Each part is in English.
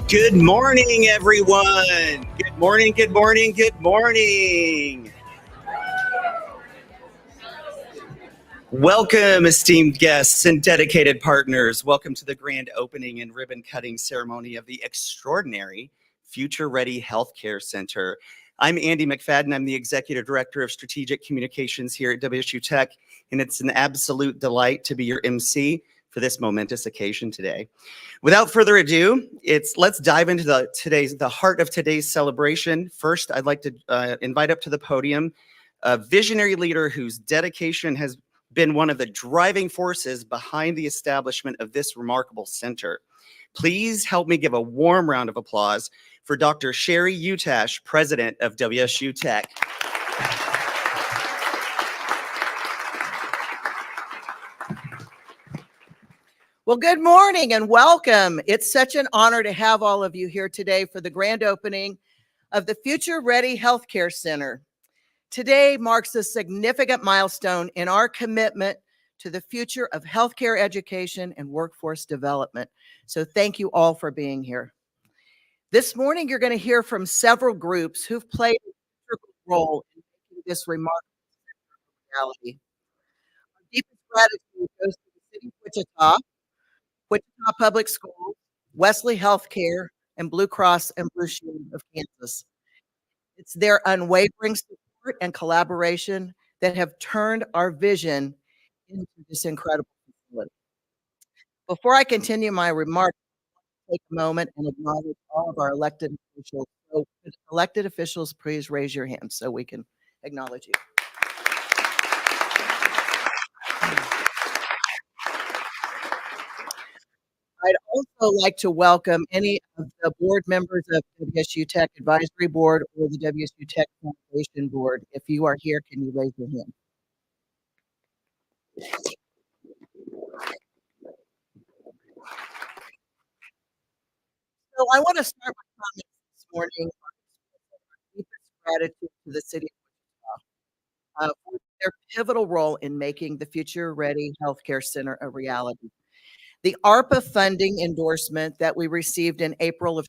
Good morning, everyone. Good morning, good morning, good morning. Welcome, esteemed guests and dedicated partners. Welcome to the grand opening and ribbon cutting ceremony of the extraordinary FutureReady Healthcare Center. I'm Andy McFadden. I'm the Executive Director of Strategic Communications here at WSU Tech, and it's an absolute delight to be your MC for this momentous occasion today. Without further ado, let's dive into the heart of today's celebration. First, I'd like to invite up to the podium a visionary leader whose dedication has been one of the driving forces behind the establishment of this remarkable center. Please help me give a warm round of applause for Dr. Sherry Utash, President of WSU Tech. Well, good morning and welcome. It's such an honor to have all of you here today for the grand opening of the FutureReady Healthcare Center. Today marks a significant milestone in our commitment to the future of healthcare education and workforce development. So thank you all for being here. This morning, you're going to hear from several groups who've played a critical role in making this remarkable reality. Our deepest gratitude goes to the City of Wichita Public Schools, Wesley Healthcare, and Blue Cross and Blue Shield of Kansas. It's their unwavering support and collaboration that have turned our vision into this incredible facility. Before I continue my remarks, I'll take a moment and acknowledge all of our elected officials. So, elected officials, please raise your hands so we can acknowledge you. I'd also like to welcome any of the board members of WSU Tech Advisory Board or the WSU Tech Foundation Board. If you are here, can you raise your hand? So I want to start my comments this morning on deepest gratitude to the City of Wichita for their pivotal role in making the FutureReady Healthcare Center a reality. The ARPA funding endorsement that we received in April of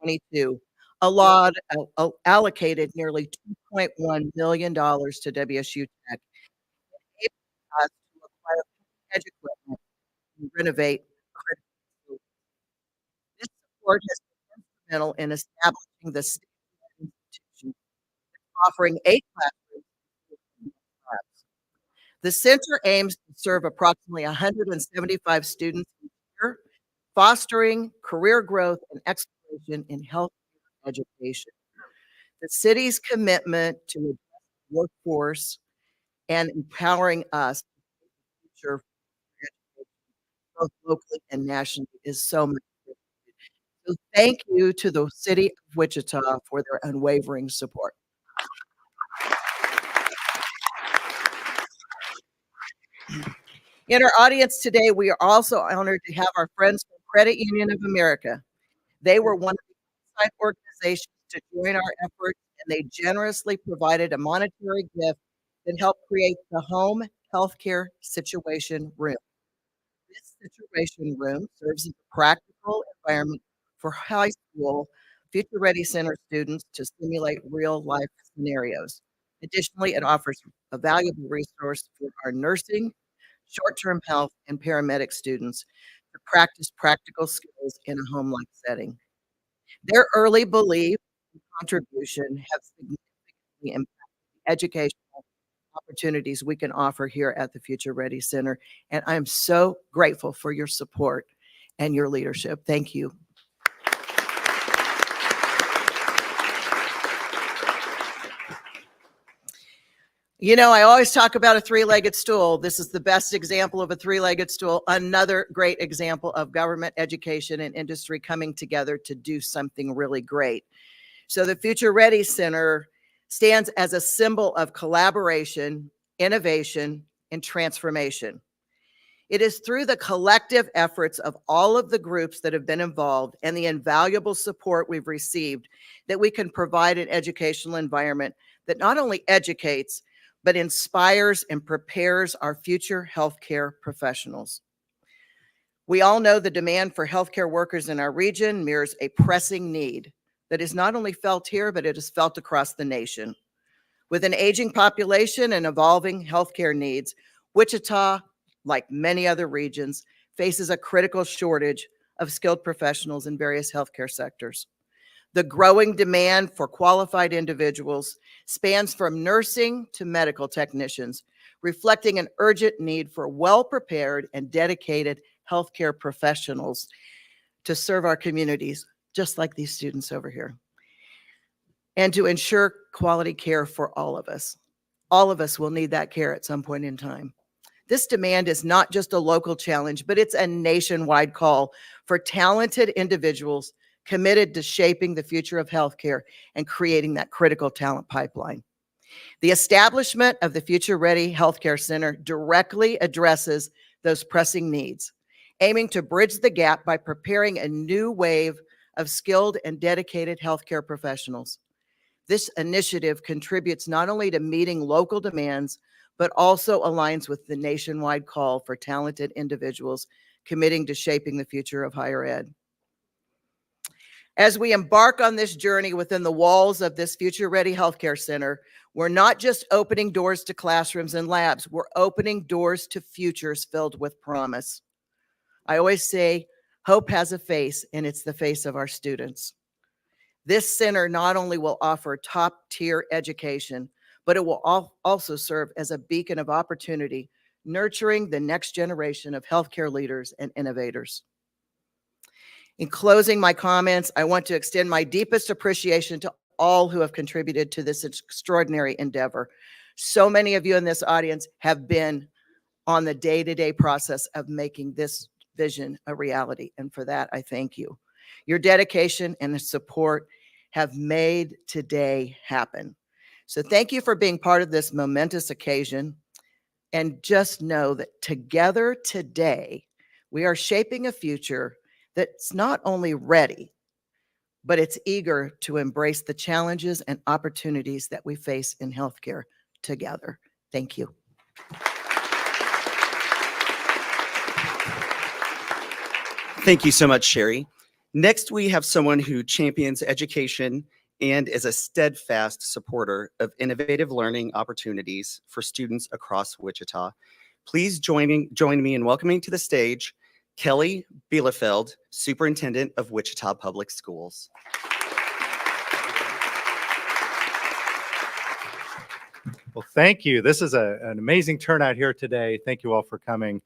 2022 allocated nearly $2.1 million to WSU Tech, enabled us to acquire edge equipment and renovate critical facilities. This support has been instrumental in establishing the state-of-the-art institution, offering 8 classrooms and 4 labs. The center aims to serve approximately 175 students each year, fostering career growth and exploration in health education. The city's commitment to the workforce and empowering us to future education, both locally and nationally, is so much appreciated. So thank you to the City of Wichita for their unwavering support. In our audience today, we are also honored to have our friends from Credit Union of America. They were one of the outside organizations to join our efforts, and they generously provided a monetary gift that helped create the Home Healthcare Situation Room. This Situation Room serves as a practical environment for high school FutureReady Center students to simulate real-life scenarios. Additionally, it offers a valuable resource for our nursing, short-term health, and paramedic students to practice practical skills in a home-like setting. Their early belief and contribution have significantly and educational opportunities we can offer here at the Future Ready Center. And I'm so grateful for your support and your leadership. Thank you. You know, I always talk about a three-legged stool. This is the best example of a three-legged stool. Another great example of government, education, and industry coming together to do something really great. So the Future Ready Center stands as a symbol of collaboration, innovation, and transformation. It is through the collective efforts of all of the groups that have been involved and the invaluable support we've received that we can provide an educational environment that not only educates, but inspires and prepares our future healthcare professionals. We all know the demand for healthcare workers in our region mirrors a pressing need that is not only felt here, but it is felt across the nation. With an aging population and evolving healthcare needs, Wichita, like many other regions, faces a critical shortage of skilled professionals in various healthcare sectors. The growing demand for qualified individuals spans from nursing to medical technicians, reflecting an urgent need for well-prepared and dedicated healthcare professionals to serve our communities, just like these students over here, and to ensure quality care for all of us. All of us will need that care at some point in time. This demand is not just a local challenge, but it's a nationwide call for talented individuals committed to shaping the future of healthcare and creating that critical talent pipeline. The establishment of the Future Ready Healthcare Center directly addresses those pressing needs, aiming to bridge the gap by preparing a new wave of skilled and dedicated healthcare professionals. This initiative contributes not only to meeting local demands, but also aligns with the nationwide call for talented individuals committing to shaping the future of higher ed. As we embark on this journey within the walls of this Future Ready Healthcare Center, we're not just opening doors to classrooms and labs, we're opening doors to futures filled with promise. I always say, hope has a face, and it's the face of our students. This center not only will offer top-tier education, but it will also serve as a beacon of opportunity, nurturing the next generation of healthcare leaders and innovators. In closing my comments, I want to extend my deepest appreciation to all who have contributed to this extraordinary endeavor. So many of you in this audience have been on the day-to-day process of making this vision a reality, and for that, I thank you. Your dedication and the support have made today happen. So thank you for being part of this momentous occasion, and just know that together today, we are shaping a future that's not only ready, but it's eager to embrace the challenges and opportunities that we face in healthcare together. Thank you. Thank you so much, Sherry. Next, we have someone who champions education and is a steadfast supporter of innovative learning opportunities for students across Wichita. Please join me in welcoming to the stage Kelly Bielefeld, Superintendent of Wichita Public Schools. Well, thank you. This is an amazing turnout here today. Thank you all for coming.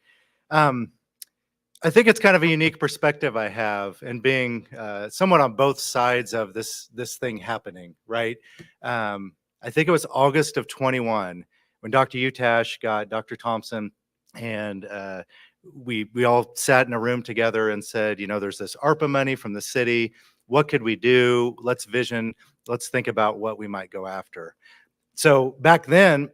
I think it's kind of a unique perspective I have in being somewhat on both sides of this thing happening, right? I think it was August of 21 when Dr. Utash got Dr. Thompson, and we all sat in a room together and said, you know, there's this ARPA money from the city. What could we do? Let's vision. Let's think about what we might go after. So back then,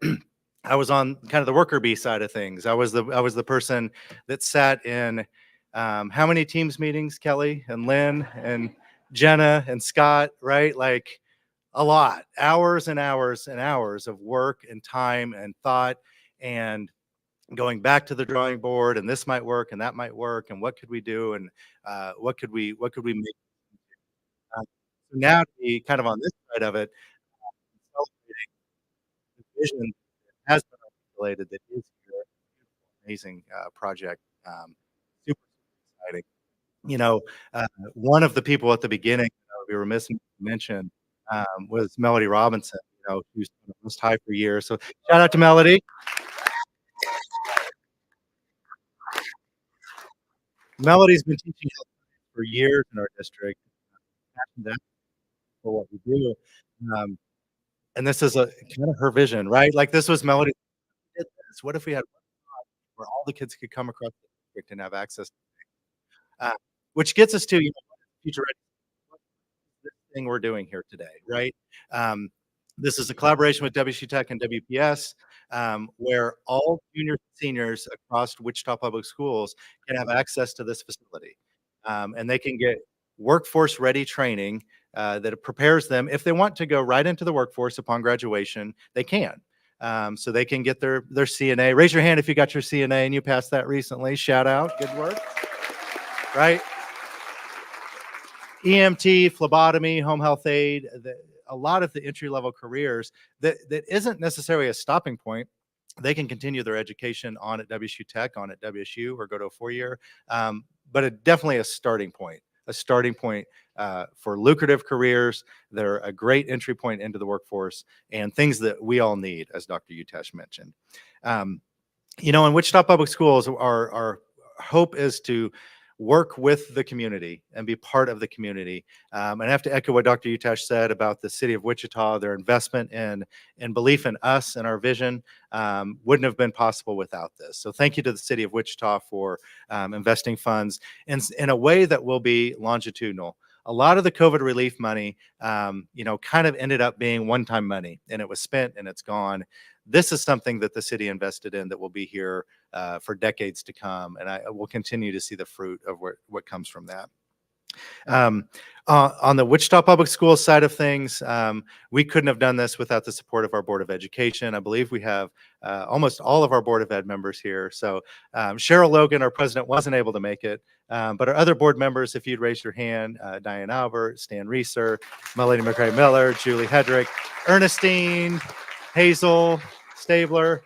I was on kind of the worker bee side of things. I was the person that sat in how many Teams meetings, Kelly and Lynn and Jenna and Scott, right? Like a lot, hours and hours and hours of work and time and thought, and going back to the drawing board, and this might work and that might work, and what could we do, and what could we make. Now to be kind of on this side of it, celebrating the vision that has been articulated, that is here, amazing project, super exciting. You know, one of the people at the beginning, we were missing to mention, was Melody Robinson. she was most high for years. So shout out to Melody. Melody's been teaching health for years in our district. That's for what we do. Um, and this is a kind of her vision, right? Like this was Melody. Did this. What if we had one spot where all the kids could come across the district and have access? Uh, which gets us to future this thing we're doing here today, right? Um, this is a collaboration with WSU Tech and WPS, where all juniors and seniors across Wichita Public Schools can have access to this facility. And they can get workforce ready training that prepares them. If they want to go right into the workforce upon graduation, they can. So they can get their CNA. Raise your hand if you got your CNA and you passed that recently. Shout out, good work. Right? EMT, phlebotomy, home health aide, a lot of the entry-level careers that isn't necessarily a stopping point. They can continue their education on at WSU Tech, on at WSU, or go to a 4-year, but definitely a starting point for lucrative careers. They're a great entry point into the workforce and things that we all need, as Dr. Utash mentioned. In Wichita Public Schools, our hope is to work with the community and be part of the community. And I have to echo what Dr. Utash said about the city of Wichita. Their investment and belief in us and our vision wouldn't have been possible without this. So thank you to the city of Wichita for investing funds in a way that will be longitudinal. A lot of the COVID relief money, kind of ended up being one-time money, and it was spent and it's gone. This is something that the city invested in that will be here for decades to come, and I will continue to see the fruit of what comes from that. On the Wichita Public Schools side of things, we couldn't have done this without the support of our Board of Education. I believe we have almost all of our Board of Ed members here. So Cheryl Logan, our president, wasn't able to make it, but our other board members, if you'd raise your hand, Diane Albert, Stan Reeser, Melanie McRae Miller, Julie Hedrick, Ernestine, Hazel, Stabler.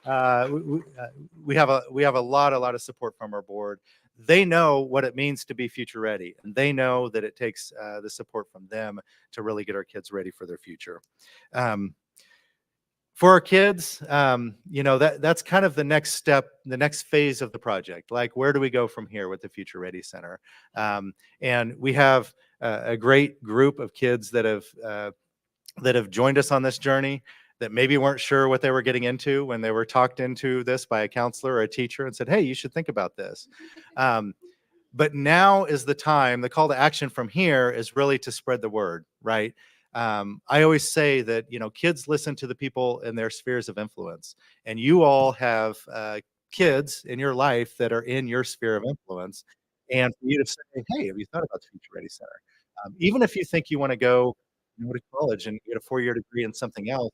We have a lot of support from our board. They know what it means to be future ready, and they know that it takes the support from them to really get our kids ready for their future. For our kids, that's kind of the next step, the next phase of the project. Like, where do we go from here with the Future Ready Center? And we have a great group of kids that have joined us on this journey, that maybe weren't sure what they were getting into when they were talked into this by a counselor or a teacher and said, hey, you should think about this. But now is the time. The call to action from here is really to spread the word, right? I always say that, kids listen to the people in their spheres of influence, and you all have kids in your life that are in your sphere of influence. And for you to say, hey, have you thought about the Future Ready Center? Even if you think you want to go to college and get a 4-year degree in something else,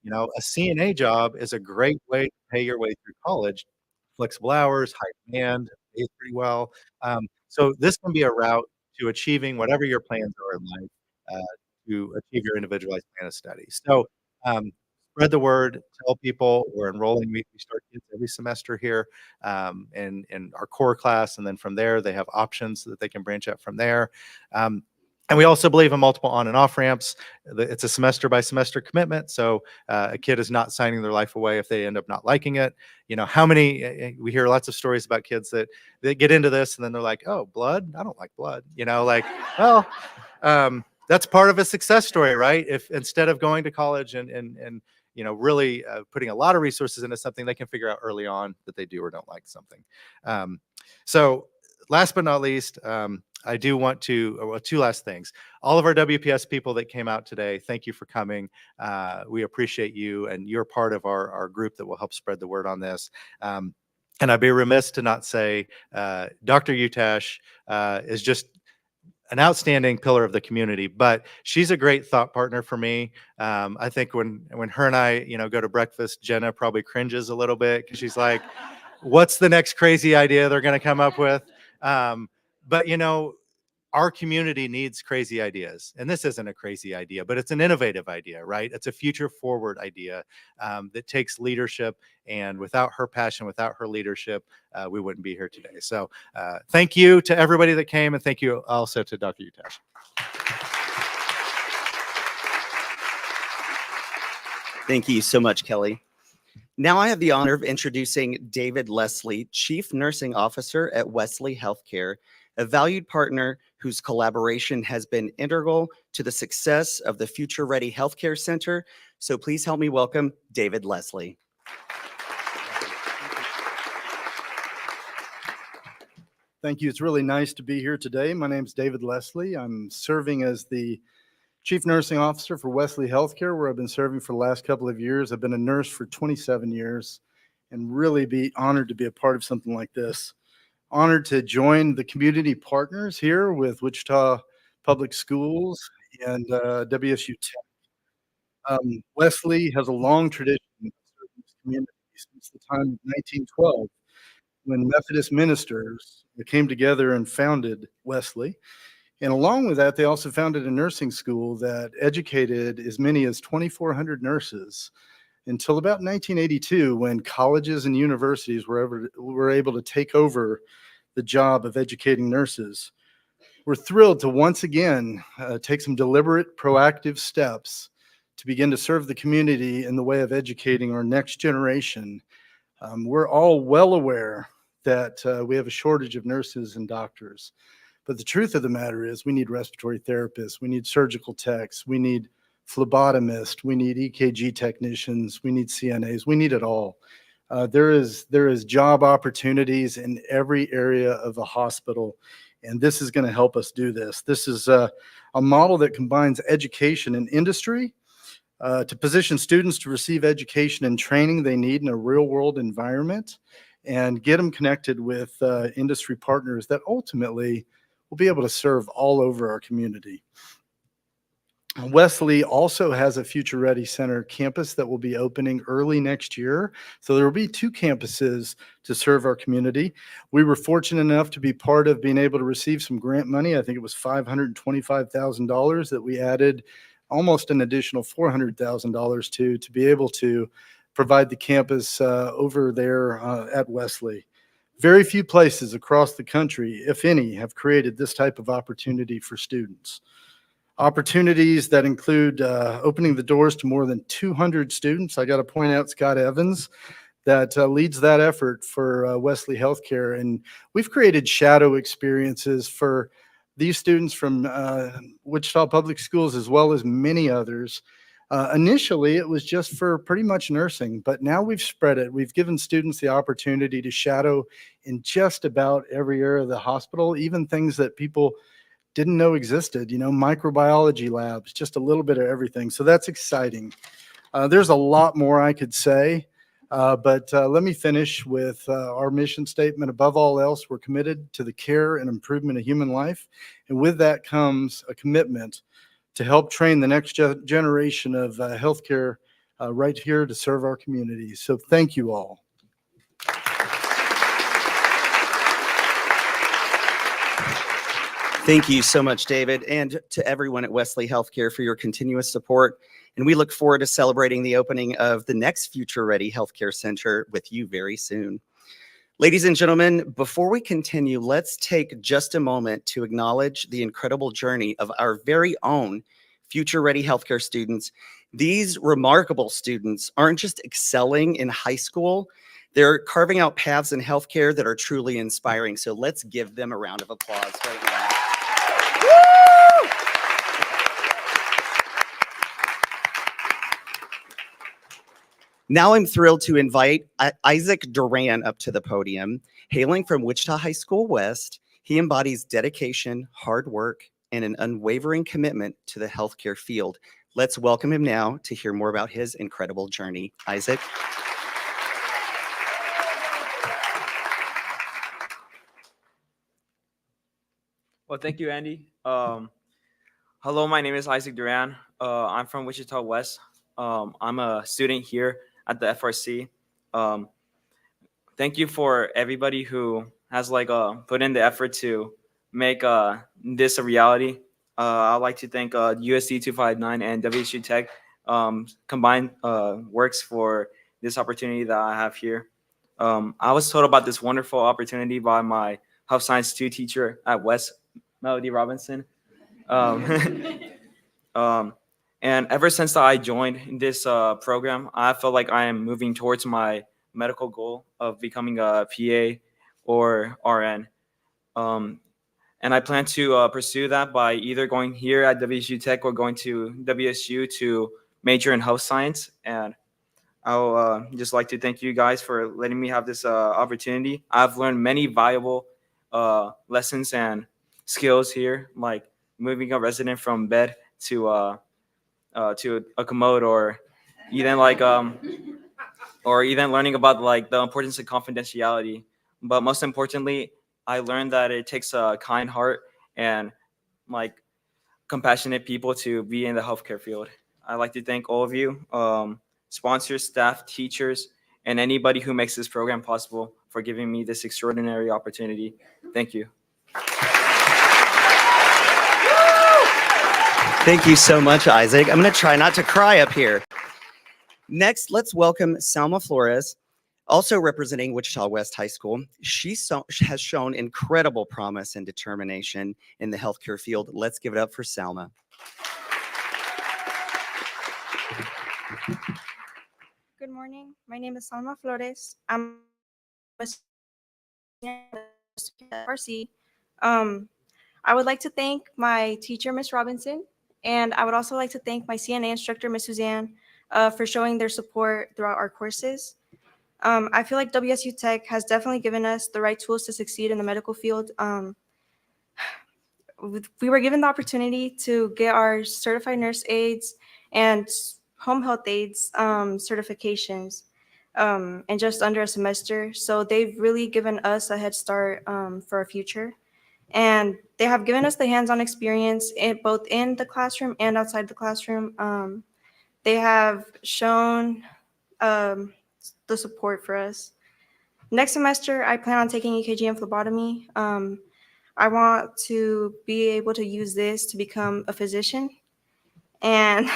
a CNA job is a great way to pay your way through college. Flexible hours, high demand, pays pretty well. So this can be a route to achieving whatever your plans are in life, to achieve your individualized plan of study. So spread the word, tell people we're enrolling. We start kids every semester here in our core class, and then from there they have options that they can branch out from there. And we also believe in multiple on and off ramps. It's a semester by semester commitment. So a kid is not signing their life away if they end up not liking it. We hear lots of stories about kids that get into this and then they're like, oh, blood? I don't like blood. That's part of a success story, right? If instead of going to college and really putting a lot of resources into something, they can figure out early on that they do or don't like something. So last but not least, I do want to, two last things. All of our WPS people that came out today, thank you for coming. We appreciate you, and you're part of our group that will help spread the word on this. And I'd be remiss to not say Dr. Utash is just an outstanding pillar of the community, but she's a great thought partner for me. I think when her and I, go to breakfast, Jenna probably cringes a little bit because she's like, what's the next crazy idea they're going to come up with? But our community needs crazy ideas, and this isn't a crazy idea, but it's an innovative idea, right? It's a future forward idea that takes leadership, and without her passion, without her leadership, we wouldn't be here today. So thank you to everybody that came, and thank you also to Dr. Utash. Thank you so much, Kelly. Now I have the honor of introducing David Leslie, Chief Nursing Officer at Wesley Healthcare, a valued partner whose collaboration has been integral to the success of the FutureReady Healthcare Center. So please help me welcome David Leslie. Thank you. It's really nice to be here today. My name is David Leslie. I'm serving as the Chief Nursing Officer for Wesley Healthcare, where I've been serving for the last couple of years. I've been a nurse for 27 years and really be honored to be a part of something like this. Honored to join the community partners here with Wichita Public Schools and WSU Tech. Wesley has a long tradition of serving this community since the time of 1912, when Methodist ministers came together and founded Wesley. And along with that, they also founded a nursing school that educated as many as 2,400 nurses until about 1982, when colleges and universities were able to take over the job of educating nurses. We're thrilled to once again take some deliberate, proactive steps to begin to serve the community in the way of educating our next generation. We're all well aware that we have a shortage of nurses and doctors. But the truth of the matter is we need respiratory therapists, we need surgical techs, we need phlebotomists, we need EKG technicians, we need CNAs, we need it all. There is job opportunities in every area of the hospital, and this is going to help us do this. This is a model that combines education and industry to position students to receive education and training they need in a real-world environment and get them connected with industry partners that ultimately will be able to serve all over our community. Wesley also has a FutureReady Center campus that will be opening early next year. So there will be 2 campuses to serve our community. We were fortunate enough to be part of being able to receive some grant money. I think it was $525,000 that we added almost an additional $400,000 to be able to provide the campus over there at Wesley. Very few places across the country, if any, have created this type of opportunity for students. Opportunities that include opening the doors to more than 200 students. I got to point out Scott Evans that leads that effort for Wesley Healthcare. And we've created shadow experiences for these students from Wichita Public Schools, as well as many others. Initially, it was just for pretty much nursing, but now we've spread it. We've given students the opportunity to shadow in just about every area of the hospital, even things that people didn't know existed, microbiology labs, just a little bit of everything. So that's exciting. There's a lot more I could say, but let me finish with our mission statement. Above all else, we're committed to the care and improvement of human life. And with that comes a commitment to help train the next generation of healthcare right here to serve our communities. So thank you all. Thank you so much, David, and to everyone at Wesley Healthcare for your continuous support. And we look forward to celebrating the opening of the next FutureReady Healthcare Center with you very soon. Ladies and gentlemen, before we continue, let's take just a moment to acknowledge the incredible journey of our very own FutureReady Healthcare students. These remarkable students aren't just excelling in high school, they're carving out paths in healthcare that are truly inspiring. So let's give them a round of applause right now. Now I'm thrilled to invite Isaac Duran up to the podium. Hailing from Wichita High School West, he embodies dedication, hard work, and an unwavering commitment to the healthcare field. Let's welcome him now to hear more about his incredible journey. Isaac. Well, thank you, Andy. Hello, my name is Isaac Duran. I'm from Wichita West. I'm a student here at the FRC. Thank you for everybody who has put in the effort to make this a reality. I'd like to thank USC 259 and WSU Tech combined works for this opportunity that I have here. I was told about this wonderful opportunity by my Health Science 2 teacher at West, Melody Robinson. And ever since I joined this program, I feel like I am moving towards my medical goal of becoming a PA or RN. And I plan to pursue that by either going here at WSU Tech or going to WSU to major in health science. And I'll just like to thank you guys for letting me have this opportunity. I've learned many valuable lessons and skills here, like moving a resident from bed to a commode, or even learning about like the importance of confidentiality. But most importantly, I learned that it takes a kind heart and like compassionate people to be in the healthcare field. I'd like to thank all of you, sponsors, staff, teachers, and anybody who makes this program possible for giving me this extraordinary opportunity. Thank you. Thank you so much, Isaac. I'm going to try not to cry up here. Next, let's welcome Salma Flores, also representing Wichita West High School. She has shown incredible promise and determination in the healthcare field. Let's give it up for Salma. Good morning. My name is Salma Flores. I'm a senior at RC. I would like to thank my teacher, Ms. Robinson, and I would also like to thank my CNA instructor, Ms. Suzanne, for showing their support throughout our courses. I feel like WSU Tech has definitely given us the right tools to succeed in the medical field. We were given the opportunity to get our certified nurse aides and home health aides certifications in just under a semester. So they've really given us a head start for our future. And they have given us the hands-on experience both in the classroom and outside the classroom. They have shown the support for us. Next semester, I plan on taking EKG and phlebotomy. I want to be able to use this to become a physician. And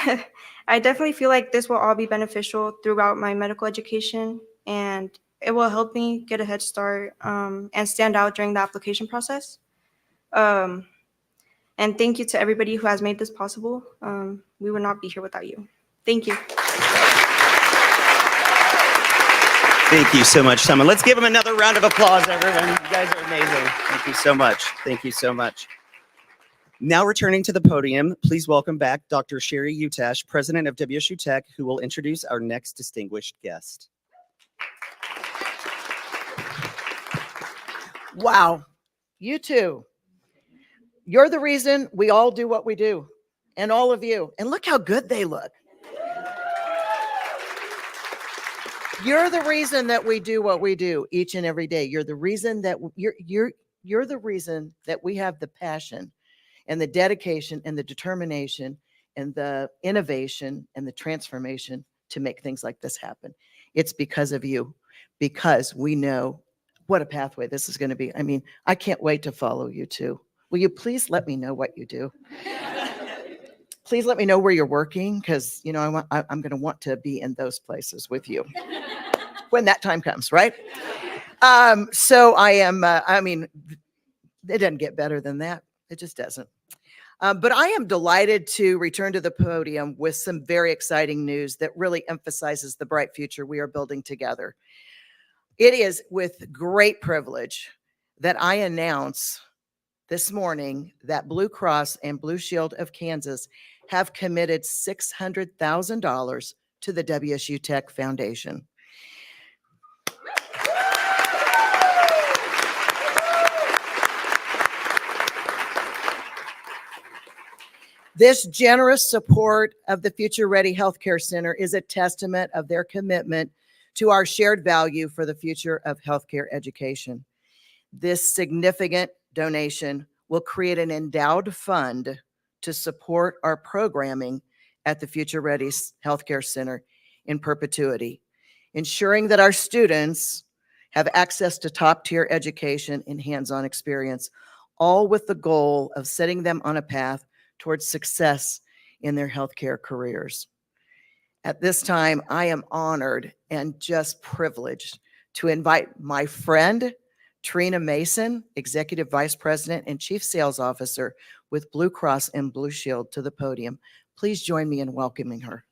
I definitely feel like this will all be beneficial throughout my medical education, and it will help me get a head start and stand out during the application process. And thank you to everybody who has made this possible. We would not be here without you. Thank you. Thank you so much, Salma. Let's give them another round of applause, everyone. You guys are amazing. Thank you so much. Thank you so much. Now returning to the podium, please welcome back Dr. Sherry Utash, president of WSU Tech, who will introduce our next distinguished guest. Wow. You too. You're the reason we all do what we do, and all of you. And look how good they look. You're the reason that we do what we do each and every day. You're the reason that you're the reason that we have the passion and the dedication and the determination and the innovation and the transformation to make things like this happen. It's because of you, because we know what a pathway this is going to be. I mean, I can't wait to follow you too. Will you please let me know what you do? Please let me know where you're working, because I'm going to want to be in those places with you when that time comes, right? So I am. I mean, it doesn't get better than that. It just doesn't. But I am delighted to return to the podium with some very exciting news that really emphasizes the bright future we are building together. It is with great privilege that I announce this morning that Blue Cross and Blue Shield of Kansas have committed $600,000 to the WSU Tech Foundation. This generous support of the FutureReady Healthcare Center is a testament of their commitment to our shared value for the future of healthcare education. This significant donation will create an endowed fund to support our programming at the FutureReady Healthcare Center in perpetuity, ensuring that our students have access to top-tier education and hands-on experience, all with the goal of setting them on a path towards success in their healthcare careers. At this time, I am honored and just privileged to invite my friend, Trina Mason, Executive Vice President and Chief Sales Officer with Blue Cross and Blue Shield, to the podium. Please join me in welcoming her.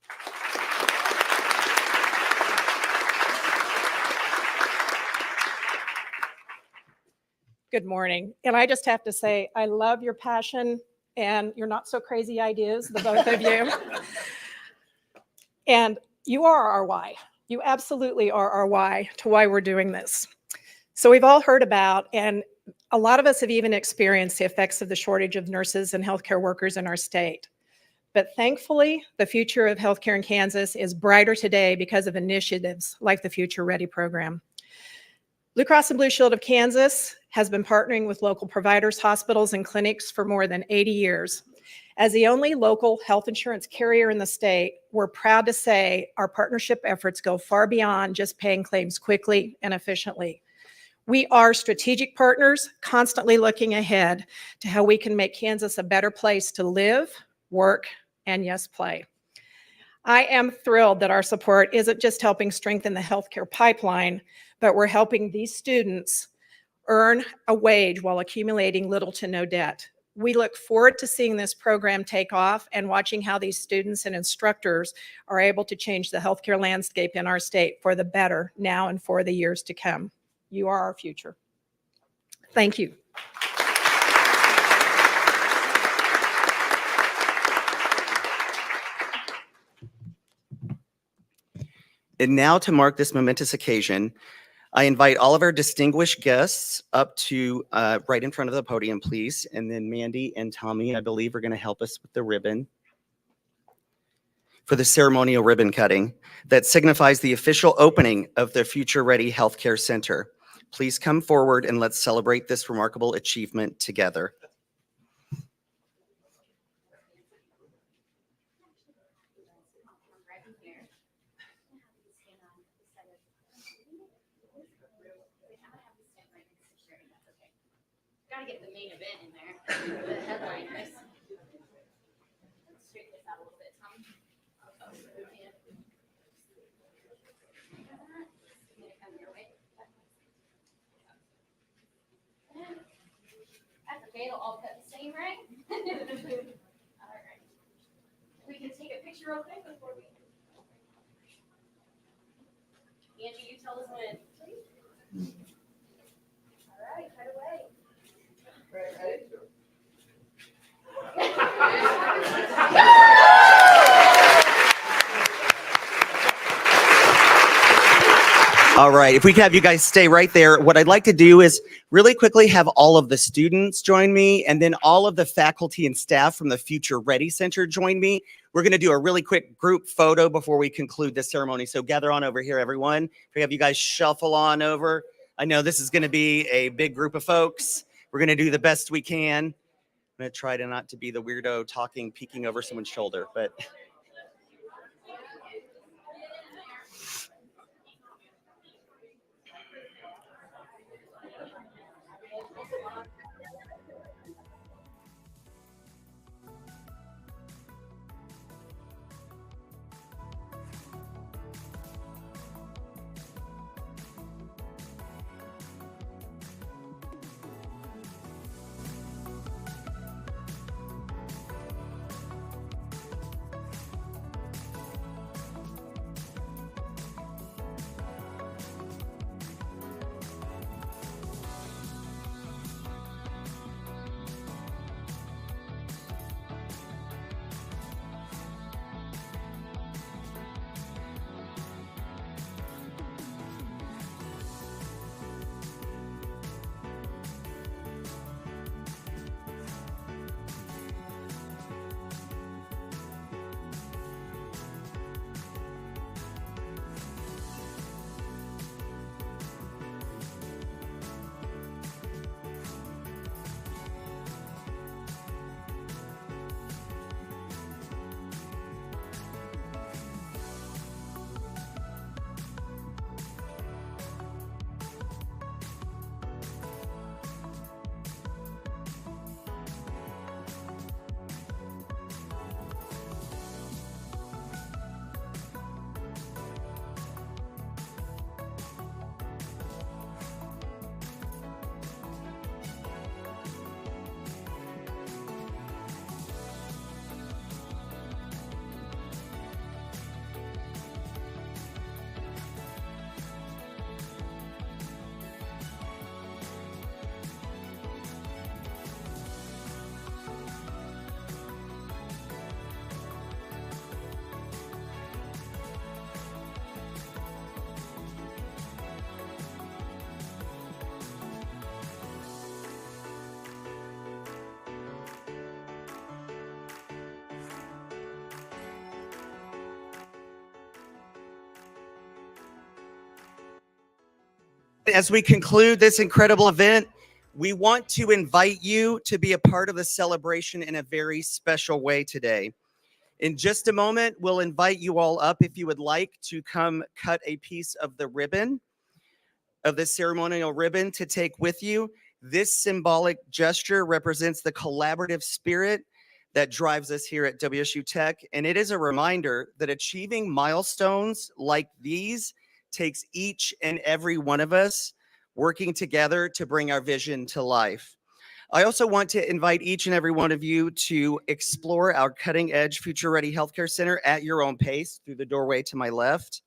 Good morning. And I just have to say, I love your passion and your not so crazy ideas, the both of you. And you are our why. You absolutely are our why to why we're doing this. So we've all heard about, and a lot of us have even experienced the effects of the shortage of nurses and healthcare workers in our state. But thankfully, the future of healthcare in Kansas is brighter today because of initiatives like the Future Ready program. Blue Cross and Blue Shield of Kansas has been partnering with local providers, hospitals, and clinics for more than 80 years. As the only local health insurance carrier in the state, we're proud to say our partnership efforts go far beyond just paying claims quickly and efficiently. We are strategic partners, constantly looking ahead to how we can make Kansas a better place to live, work, and yes, play. I am thrilled that our support isn't just helping strengthen the healthcare pipeline, but we're helping these students earn a wage while accumulating little to no debt. We look forward to seeing this program take off and watching how these students and instructors are able to change the healthcare landscape in our state for the better now and for the years to come. You are our future. Thank you. And now, to mark this momentous occasion, I invite all of our distinguished guests up to right in front of the podium, please. And then Mandy and Tommy, I believe, are going to help us with the ribbon for the ceremonial ribbon cutting that signifies the official opening of the Future Ready Healthcare Center. Please come forward and let's celebrate this remarkable achievement together. Gotta get the main event in there, the headliners. Straighten this out a little bit, Tom. Come your way. That's okay, it'll all cut the same, right? All right. We can take a picture real quick before we. Angie, you tell us when, please. All right, cut away. All right, if we could have you guys stay right there. What I'd like to do is really quickly have all of the students join me, and then all of the faculty and staff from the Future Ready Center join me. We're going to do a really quick group photo before we conclude the ceremony. So gather on over here, everyone. If we have you guys shuffle on over. I know this is going to be a big group of folks. We're going to do the best we can. I'm going to try to not to be the weirdo talking, peeking over someone's shoulder, but. As we conclude this incredible event, we want to invite you to be a part of the celebration in a very special way today. In just a moment, we'll invite you all up if you would like to come cut a piece of the ribbon, of the ceremonial ribbon to take with you. This symbolic gesture represents the collaborative spirit that drives us here at WSU Tech, and it is a reminder that achieving milestones like these takes each and every one of us working together to bring our vision to life. I also want to invite each and every one of you to explore our cutting-edge FutureReady Healthcare Center at your own pace through the doorway to my left.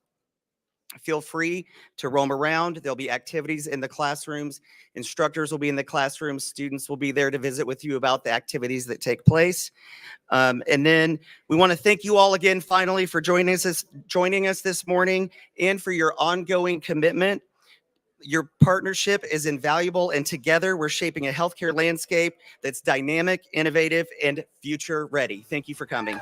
Feel free to roam around. There'll be activities in the classrooms. Instructors will be in the classrooms. Students will be there to visit with you about the activities that take place. And then we want to thank you all again, finally, for joining us this morning and for your ongoing commitment. Your partnership is invaluable, and together we're shaping a healthcare landscape that's dynamic, innovative, and future ready. Thank you for coming.